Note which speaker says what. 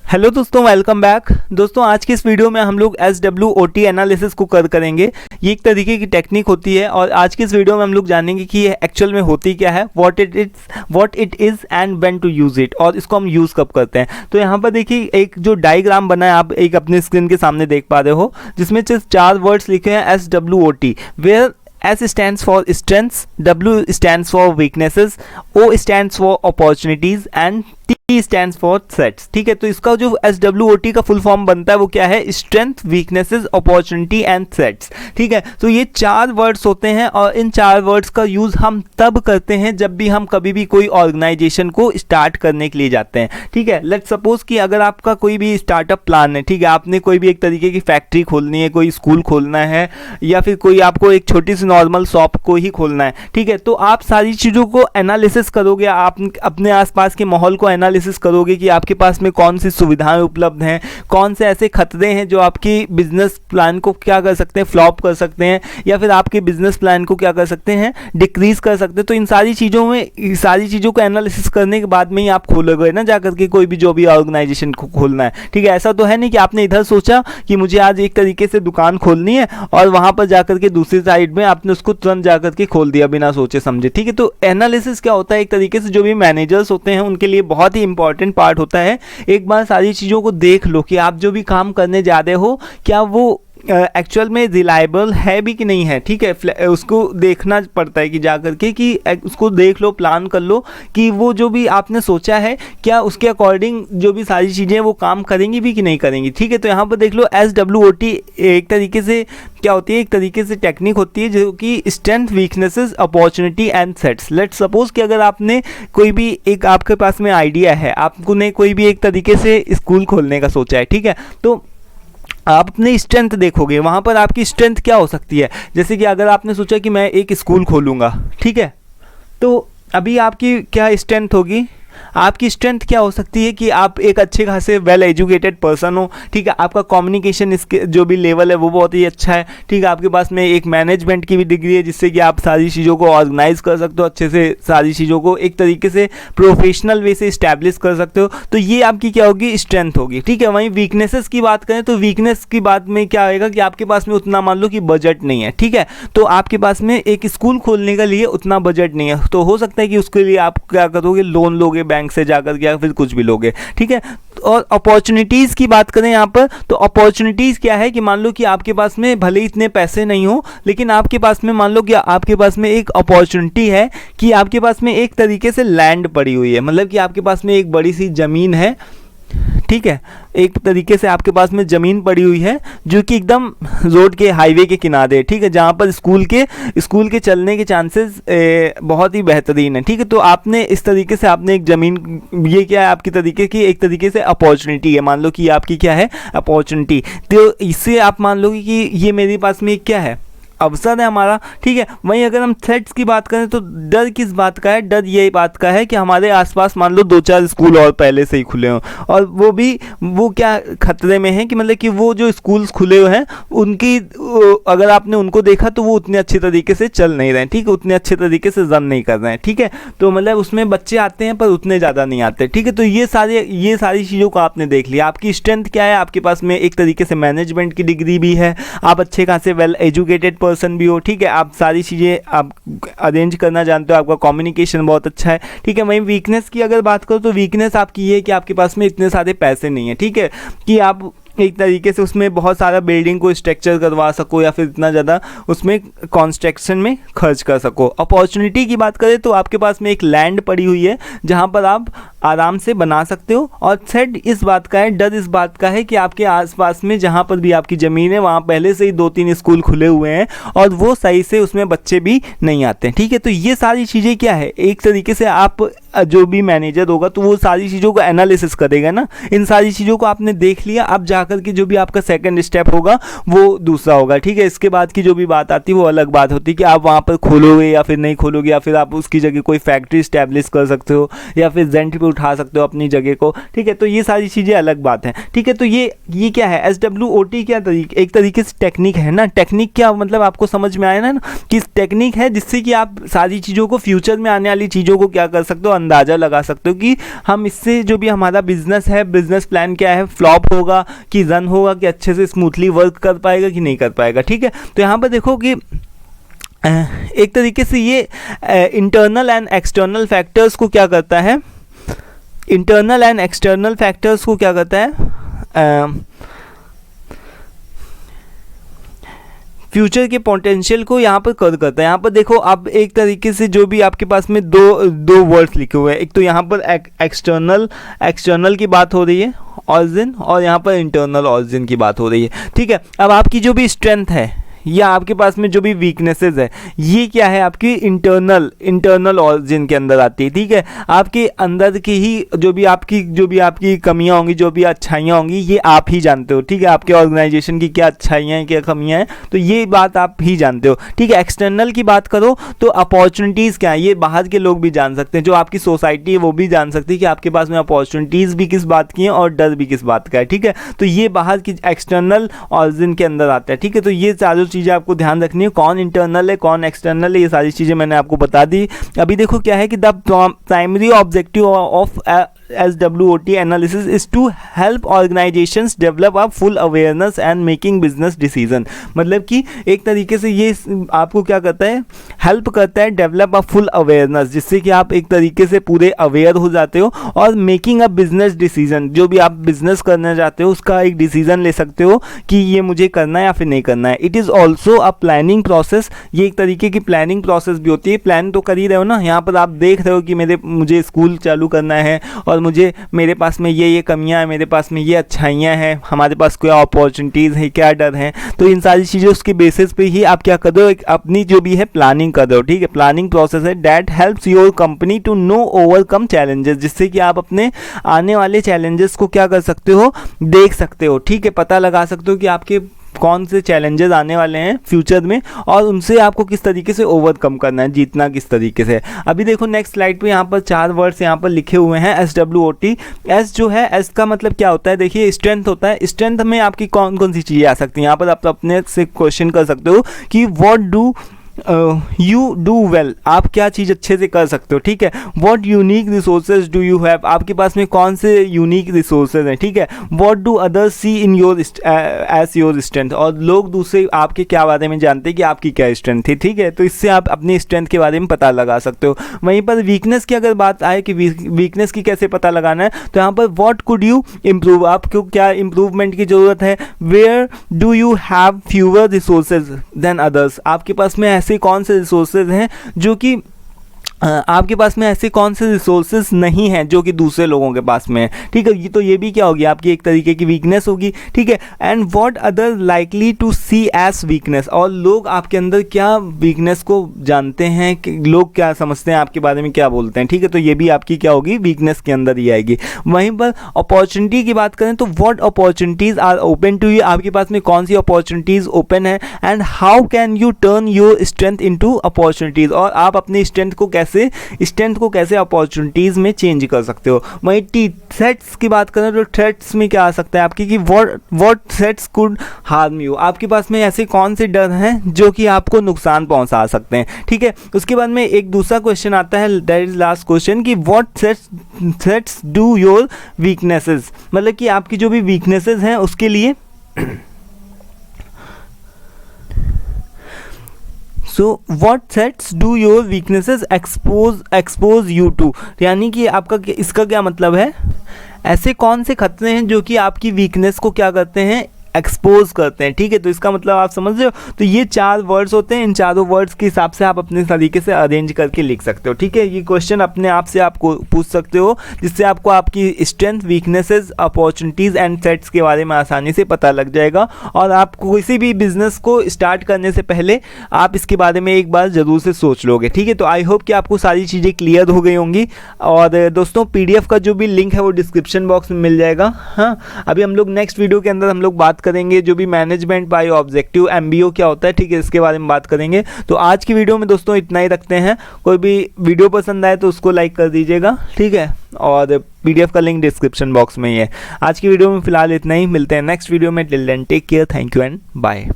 Speaker 1: Hello दोस्तों, welcome back. दोस्तों आज की इस वीडियो में हम लोग SWOT एनालिसिस को करेंगे। ये एक तरीके की टेक्निक होती है और आज की इस वीडियो में हम लोग जानेंगे कि ये एक्चुअल में होती क्या है, what it is and when to use it, और इसको हम यूज़ कब करते हैं। तो यहाँ पर देखिए एक जो डायग्राम बना है, आप एक अपने स्क्रीन के सामने देख पा रहे हो, जिसमें सिर्फ 4 वर्ड्स लिखे हैं SWOT, where S stands for strengths, W stands for weaknesses, O stands for opportunities and T stands for threats। ठीक है, तो इसका जो SWOT का फुल फॉर्म बनता है वो क्या है, strength, weaknesses, opportunity and threats. ठीक है, तो ये 4 वर्ड्स होते हैं और इन 4 वर्ड्स का यूज़ हम तब करते हैं जब भी हम कभी भी कोई ऑर्गेनाइजेशन को स्टार्ट करने के लिए जाते हैं। ठीक है, लेट्स सपोज कि अगर आपका कोई भी स्टार्टअप प्लान है, ठीक है, आपने कोई भी एक तरीके की फैक्ट्री खोलनी है, कोई स्कूल खोलना है, या फिर कोई आपको एक छोटी सी नॉर्मल शॉप को ही खोलना है। ठीक है, तो आप सारी चीज़ों को एनालिसिस करोगे, आप अपने आसपास के माहौल को एनालिसिस करोगे कि आपके पास में कौन सी सुविधाएं उपलब्ध हैं, कौन से ऐसे खतरे हैं जो आपकी बिजनेस प्लान को क्या कर सकते हैं, फ्लॉप कर सकते हैं, या फिर आपके बिजनेस प्लान को क्या कर सकते हैं, डिक्रीज कर सकते हैं। तो इन सारी चीज़ों को एनालिसिस करने के बाद में ही आप खोलोगे ना जाकर के कोई भी जो भी ऑर्गेनाइजेशन को खोलना है। ठीक है, ऐसा तो है नहीं कि आपने इधर सोचा कि मुझे आज एक तरीके से दुकान खोलनी है और वहाँ पर जाकर के दूसरी साइड में आपने उसको तुरंत जाकर के खोल दिया बिना सोचे समझे। ठीक है, तो एनालिसिस क्या होता है, एक तरीके से जो भी मैनेजर्स होते हैं उनके लिए बहुत ही इंपॉर्टेंट पार्ट होता है। एक बार सारी चीज़ों को देख लो कि आप जो भी काम करने जा रहे हो क्या वो एक्चुअल में रिलायबल है भी कि नहीं है। ठीक है, उसको देखना पड़ता है कि जा करके कि उसको देख लो, प्लान कर लो कि वो जो भी आपने सोचा है क्या उसके अकॉर्डिंग जो भी सारी चीज़ें वो काम करेंगी भी कि नहीं करेंगी। ठीक है, तो यहाँ पर देख लो SWOT एक तरीके से क्या होती है, एक तरीके से टेक्निक होती है जो कि strength, weaknesses, opportunity and threats. Let's suppose कि अगर आपने कोई भी एक आपके पास में आइडिया है, आपने कोई भी एक तरीके से स्कूल खोलने का सोचा है। ठीक है, तो आप अपनी स्ट्रेंथ देखोगे, वहाँ पर आपकी स्ट्रेंथ क्या हो सकती है। जैसे कि अगर आपने सोचा कि मैं एक स्कूल खोलूँगा, ठीक है, तो अभी आपकी क्या स्ट्रेंथ होगी, आपकी स्ट्रेंथ क्या हो सकती है कि आप एक अच्छे खासे वेल एजुकेटेड पर्सन हो। ठीक है, आपका कम्युनिकेशन इसके जो भी लेवल है वो बहुत ही अच्छा है। ठीक है, आपके पास में एक मैनेजमेंट की भी डिग्री है जिससे कि आप सारी चीज़ों को ऑर्गेनाइज कर सकते हो, अच्छे से सारी चीज़ों को एक तरीके से प्रोफेशनल वे से इस्टेब्लिश कर सकते हो। तो ये आपकी क्या होगी, स्ट्रेंथ होगी। ठीक है, वहीं वीकनेसेस की बात करें तो वीकनेस की बात में क्या आएगा कि आपके पास में उतना मान लो कि बजट नहीं है। ठीक है, तो आपके पास में एक स्कूल खोलने के लिए उतना बजट नहीं है, तो हो सकता है कि उसके लिए आप क्या करोगे, लोन लोगे बैंक से जाकर के या फिर कुछ भी लोगे। ठीक है, और अपॉर्चुनिटीज़ की बात करें यहाँ पर, तो अपॉर्चुनिटीज़ क्या है कि मान लो कि आपके पास में भले इतने पैसे नहीं हो, लेकिन आपके पास में मान लो कि आपके पास में एक अपॉर्चुनिटी है कि आपके पास में एक तरीके से लैंड पड़ी हुई है, मतलब कि आपके पास में एक बड़ी सी ज़मीन है। ठीक है, एक तरीके से आपके पास में ज़मीन पड़ी हुई है जो कि एकदम रोड के हाईवे के किनारे है। ठीक है, जहाँ पर स्कूल के चलने के चांसेस बहुत ही बेहतरीन है। ठीक है, तो आपने इस तरीके से आपने एक ज़मीन, ये क्या है आपकी तरीके की एक तरीके से अपॉर्चुनिटी है, मान लो कि आपकी क्या है, अपॉर्चुनिटी। तो इससे आप मान लो कि ये मेरे पास में क्या है, अवसर है हमारा। ठीक है, वहीं अगर हम थ्रेट्स की बात करें तो डर किस बात का है, डर ये बात का है कि हमारे आसपास मान लो 2-4 स्कूल और पहले से ही खुले हों और वो क्या खतरे में है कि मतलब कि वो जो स्कूल्स खुले हुए हैं उनकी अगर आपने उनको देखा तो वो उतने अच्छे तरीके से चल नहीं रहे हैं। ठीक है, उतने अच्छे तरीके से रन नहीं कर रहे हैं। ठीक है, तो मतलब उसमें बच्चे आते हैं पर उतने ज़्यादा नहीं आते। ठीक है, तो ये सारी चीज़ों को आपने देख लिया। आपकी स्ट्रेंथ क्या है, आपके पास में एक तरीके से मैनेजमेंट की डिग्री भी है, आप अच्छे खासे वेल एजुकेटेड पर्सन भी हो। ठीक है, आप सारी चीज़ें आप अरेंज करना जानते हो, आपका कम्युनिकेशन बहुत अच्छा है। ठीक है, वहीं वीकनेस की अगर बात करो तो वीकनेस आपकी ये है कि आपके पास में इतने सारे पैसे नहीं है। ठीक है, कि आप एक तरीके से उसमें बहुत सारा बिल्डिंग को स्ट्रक्चर करवा सको या फिर इतना ज़्यादा उसमें कंस्ट्रक्शन में खर्च कर सको। अपॉर्चुनिटी की बात करें तो आपके पास में एक लैंड पड़ी हुई है जहाँ पर आप आराम से बना सकते हो। और थ्रेट इस बात का है, डर इस बात का है कि आपके आसपास में जहाँ पर भी आपकी ज़मीन है वहाँ पहले से ही 2-3 स्कूल खुले हुए हैं और वो सही से उसमें बच्चे भी नहीं आते हैं। ठीक है, तो ये सारी चीज़ें क्या है, एक तरीके से आप जो भी मैनेजर होगा तो वो सारी चीज़ों को एनालिसिस करेगा ना। इन सारी चीज़ों को आपने देख लिया, अब जाकर के जो भी आपका सेकंड स्टेप होगा वो दूसरा होगा। ठीक है, इसके बाद की जो भी बात आती है वो अलग बात होती है कि आप वहाँ पर खोलोगे या फिर नहीं खोलोगे, या फिर आप उसकी जगह कोई फैक्ट्री स्टैब्लिश कर सकते हो या फिर रेंट पे उठा सकते हो अपनी जगह को। ठीक है, तो ये सारी चीज़ें अलग बात है। ठीक है, तो ये क्या है, SWOT क्या एक तरीके से टेक्निक है ना। टेक्निक क्या मतलब आपको समझ में आया ना कि टेक्निक है जिससे कि आप सारी चीज़ों को, फ्यूचर में आने वाली चीज़ों को क्या कर सकते हो, अंदाज़ा लगा सकते हो कि हम इससे जो भी हमारा बिजनेस है, बिजनेस प्लान क्या है, फ्लॉप होगा कि रन होगा, कि अच्छे से स्मूथली वर्क कर पाएगा कि नहीं कर पाएगा। ठीक है, तो यहाँ पर देखो कि एक तरीके से ये इंटरनल एंड एक्सटर्नल फैक्टर्स को क्या करता है, इंटरनल एंड एक्सटर्नल फैक्टर्स को क्या करता है, फ्यूचर के पोटेंशियल को यहाँ पर कवर करता है। यहाँ पर देखो अब एक तरीके से जो भी आपके पास में दो वर्ड्स लिखे हुए हैं, एक तो यहाँ पर एक्सटर्नल की बात हो रही है ऑरिजिन, और यहाँ पर इंटरनल ऑरिजिन की बात हो रही है। ठीक है, अब आपकी जो भी स्ट्रेंथ है या आपके पास में जो भी वीकनेसेस है, ये क्या है, आपकी इंटरनल ऑरिजिन के अंदर आती है। ठीक है, आपके अंदर की ही जो भी आपकी कमियां होंगी, जो भी अच्छाइयां होंगी, ये आप ही जानते हो। ठीक है, आपके ऑर्गेनाइजेशन की क्या अच्छाइयां हैं, क्या कमियां हैं, तो ये बात आप ही जानते हो। ठीक है, एक्सटर्नल की बात करो तो अपॉर्चुनिटीज़ क्या है, ये बाहर के लोग भी जान सकते हैं, जो आपकी सोसाइटी है वो भी जान सकती है कि आपके पास में अपॉर्चुनिटीज़ भी किस बात की हैं और डर भी किस बात का है। ठीक है, तो ये बाहर की एक्सटर्नल ऑरिजिन के अंदर आता है। ठीक है, तो ये चारों चीज़ें आपको ध्यान रखनी है, कौन इंटरनल है कौन एक्सटर्नल है, ये सारी चीज़ें मैंने आपको बता दी। अभी देखो क्या है कि the primary objective of SWOT analysis is to help organisations develop a full awareness and making business decision. मतलब कि एक तरीके से ये आपको क्या करता है, हेल्प करता है डेवलप अ फुल अवेयरनेस, जिससे कि आप एक तरीके से पूरे अवेयर हो जाते हो और मेकिंग अ बिजनेस डिसीजन, जो भी आप बिजनेस करना चाहते हो उसका एक डिसीजन ले सकते हो कि ये मुझे करना है या फिर नहीं करना है। It is also a planning process, ये एक तरीके की प्लानिंग प्रोसेस भी होती है। प्लान तो कर ही रहे हो ना, यहाँ पर आप देख रहे हो कि मुझे स्कूल चालू करना है और मेरे पास में ये कमियां हैं, मेरे पास में ये अच्छाइयां हैं, हमारे पास क्या अपॉर्चुनिटीज़ है, क्या डर हैं, तो इन सारी चीज़ें उसके बेसिस पे ही आप क्या कर रहे हो, एक अपनी जो भी है प्लानिंग कर रहे हो। ठीक है, प्लानिंग प्रोसेस है that helps your company to know overcome challenges, जिससे कि आप अपने आने वाले चैलेंजेस को क्या कर सकते हो, देख सकते हो। ठीक है, पता लगा सकते हो कि आपके कौन से चैलेंजेस आने वाले हैं फ्यूचर में और उनसे आपको किस तरीके से ओवरकम करना है, जीतना किस तरीके से। अभी देखो नेक्स्ट स्लाइड पे यहाँ पर 4 वर्ड्स यहाँ पर लिखे हुए हैं SWOT। एस जो है, एस का मतलब क्या होता है, देखिए स्ट्रेंथ होता है। स्ट्रेंथ में आपकी कौन कौन सी चीज़ें आ सकती हैं, यहाँ पर आप अपने से क्वेश्चन कर सकते हो कि what do you do well, आप क्या चीज़ अच्छे से कर सकते हो। ठीक है, what unique resources do you have, आपके पास में कौन से यूनिक रिसोर्सेज हैं। ठीक है, what do others see in your as your strength, और लोग दूसरे आपके क्या बारे में जानते हैं कि आपकी क्या स्ट्रेंथ थी। ठीक है, तो इससे आप अपनी स्ट्रेंथ के बारे में पता लगा सकते हो। वहीं पर वीकनेस की अगर बात आए कि वीकनेस की कैसे पता लगाना है, तो यहाँ पर वॉट कुड यू इम्प्रूव, आपको क्या इम्प्रूवमेंट की ज़रूरत है। Where do you have fewer resources than others, आपके पास में ऐसे कौन से रिसोर्सेज हैं जो कि आपके पास में ऐसे कौन से रिसोर्सेज नहीं हैं जो कि दूसरे लोगों के पास में है। ठीक है, ये तो ये भी क्या होगी, आपकी एक तरीके की वीकनेस होगी। ठीक है, and what other likely to see as weakness, और लोग आपके अंदर क्या वीकनेस को जानते हैं, कि लोग क्या समझते हैं आपके बारे में, क्या बोलते हैं। ठीक है, तो ये भी आपकी क्या होगी, वीकनेस के अंदर ही आएगी। वहीं पर अपॉर्चुनिटी की बात करें तो what opportunities are open to you, आपके पास में कौन सी अपॉर्चुनिटीज़ ओपन है, and how can you turn your strength into opportunities, और आप अपनी स्ट्रेंथ को कैसे अपॉर्चुनिटीज़ में चेंज कर सकते हो। वहीं थ्रेट्स की बात करें तो थ्रेट्स में क्या आ सकता है आपकी कि what threats could harm you, आपके पास में ऐसे कौन से डर हैं जो कि आपको नुकसान पहुंचा सकते हैं। ठीक है, उसके बाद में एक दूसरा क्वेश्चन आता है, दैट इज लास्ट क्वेश्चन, कि what threats do your weaknesses, मतलब कि आपकी जो भी वीकनेसेस हैं उसके लिए so what threats do your weaknesses expose you to, यानी कि आपका इसका क्या मतलब है, ऐसे कौन से खतरे हैं जो कि आपकी वीकनेस को क्या करते हैं, एक्सपोज करते हैं। ठीक है, तो इसका मतलब आप समझ रहे हो। तो ये 4 वर्ड्स होते हैं, इन चारों वर्ड्स के हिसाब से आप अपने तरीके से अरेंज करके लिख सकते हो। ठीक है, ये क्वेश्चन अपने आप से आपको पूछ सकते हो, जिससे आपको आपकी strength, weaknesses, opportunities and threats के बारे में आसानी से पता लग जाएगा। और आपको किसी भी बिजनेस को स्टार्ट करने से पहले आप इसके बारे में एक बार ज़रूर से सोच लोगे। ठीक है, तो आई होप कि आपको सारी चीज़ें क्लियर हो गई होंगी। और दोस्तों PDF का जो भी लिंक है वो डिस्क्रिप्शन बॉक्स में मिल जाएगा। हाँ, अभी हम लोग नेक्स्ट वीडियो के अंदर हम लोग बात करेंगे जो भी मैनेजमेंट बाय ऑब्जेक्टिव, MBO क्या होता है। ठीक है, इसके बारे में बात करेंगे। तो आज की वीडियो में दोस्तों इतना ही रखते हैं। कोई भी वीडियो पसंद आए तो उसको लाइक कर दीजिएगा। ठीक है, और PDF का लिंक डिस्क्रिप्शन बॉक्स में ही है। आज की वीडियो में फिलहाल इतना ही, मिलते हैं नेक्स्ट वीडियो में। Till then take care, thank you and bye.